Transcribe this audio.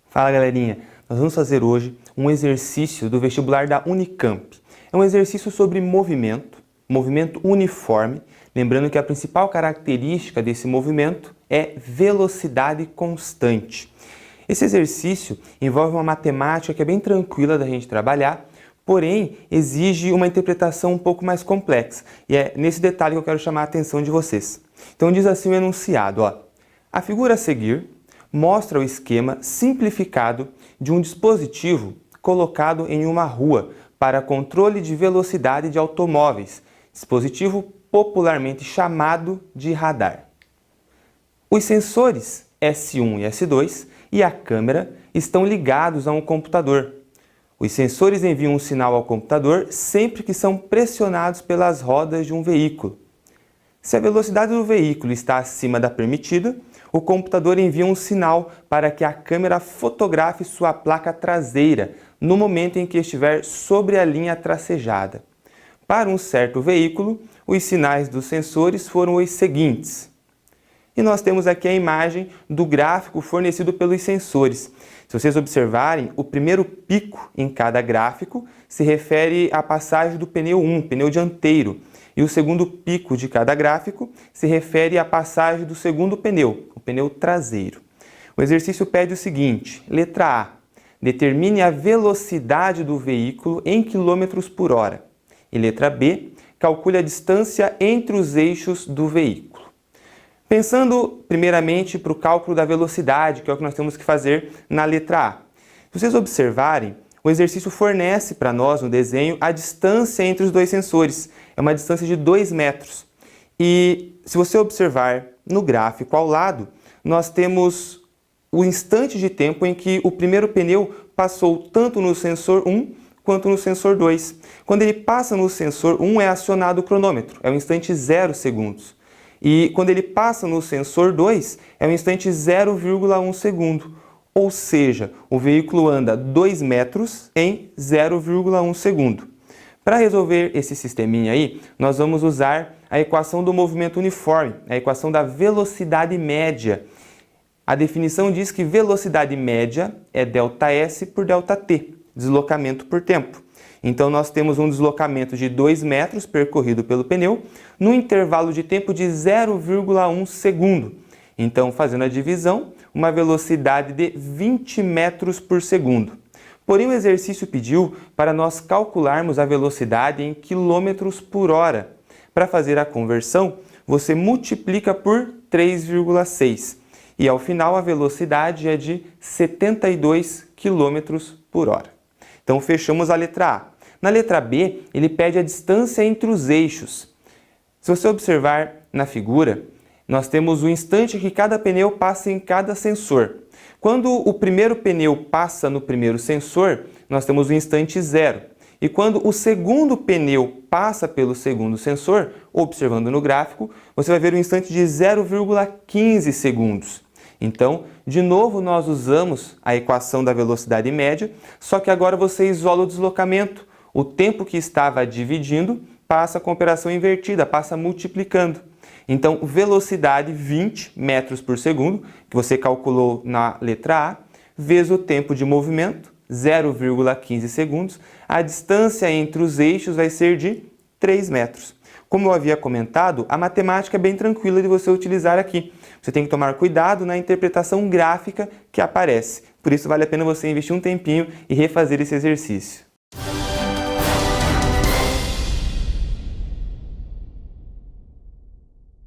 Fala galerinha, nós vamos fazer hoje um exercício do vestibular da Unicamp. É um exercício sobre movimento uniforme, lembrando que a principal característica desse movimento é velocidade constante. Esse exercício envolve uma matemática que é bem tranquila da gente trabalhar, porém exige uma interpretação um pouco mais complexa, e é nesse detalhe que eu quero chamar a atenção de vocês. Então diz assim o enunciado, a figura a seguir mostra o esquema simplificado de um dispositivo colocado em uma rua para controle de velocidade de automóveis, dispositivo popularmente chamado de radar. Os sensores S1 e S2 e a câmera estão ligados a um computador. Os sensores enviam um sinal ao computador sempre que são pressionados pelas rodas de um veículo. Se a velocidade do veículo está acima da permitida, o computador envia um sinal para que a câmera fotografe sua placa traseira no momento em que estiver sobre a linha tracejada. Para um certo veículo, os sinais dos sensores foram os seguintes. E nós temos aqui a imagem do gráfico fornecido pelos sensores. Se vocês observarem, o primeiro pico em cada gráfico se refere à passagem do pneu 1, pneu dianteiro. E o segundo pico de cada gráfico se refere à passagem do segundo pneu, o pneu traseiro. O exercício pede o seguinte, letra A, determine a velocidade do veículo em quilômetros por hora. E letra B, calcule a distância entre os eixos do veículo. Pensando primeiramente para o cálculo da velocidade, que é o que nós temos que fazer na letra A. Se vocês observarem, o exercício fornece para nós no desenho a distância entre os dois sensores. É uma distância de 2 metros. E se você observar no gráfico ao lado, nós temos o instante de tempo em que o primeiro pneu passou tanto no sensor 1 quanto no sensor 2. Quando ele passa no sensor 1 é acionado o cronômetro, é o instante 0 segundos. E quando ele passa no sensor 2 é o instante 0,1 segundo. Ou seja, o veículo anda 2 metros em 0,1 segundo. Para resolver esse sisteminha aí, nós vamos usar a equação do movimento uniforme, a equação da velocidade média. A definição diz que velocidade média é ΔS por ΔT, deslocamento por tempo. Então nós temos um deslocamento de 2 metros percorrido pelo pneu, num intervalo de tempo de 0,1 segundo. Então, fazendo a divisão, uma velocidade de 20 metros por segundo. Porém, o exercício pediu para nós calcularmos a velocidade em quilômetros por hora. Para fazer a conversão, você multiplica por 3,6 e ao final a velocidade é de 72 quilômetros por hora. Então, fechamos a letra A. Na letra B, ele pede a distância entre os eixos. Se você observar na figura, nós temos o instante que cada pneu passa em cada sensor. Quando o primeiro pneu passa no primeiro sensor, nós temos o instante 0. E quando o segundo pneu passa pelo segundo sensor, observando no gráfico, você vai ver um instante de 0,15 segundos. Então, de novo, nós usamos a equação da velocidade média, só que agora você isola o deslocamento. O tempo que estava dividindo passa com a operação invertida, passa multiplicando. Então, velocidade 20 metros por segundo, que você calculou na letra A, vezes o tempo de movimento, 0,15 segundos, a distância entre os eixos vai ser de 3 metros. Como eu havia comentado, a matemática é bem tranquila de você utilizar aqui. Você tem que tomar cuidado na interpretação gráfica que aparece. Por isso, vale a pena você investir um tempinho e refazer esse exercício.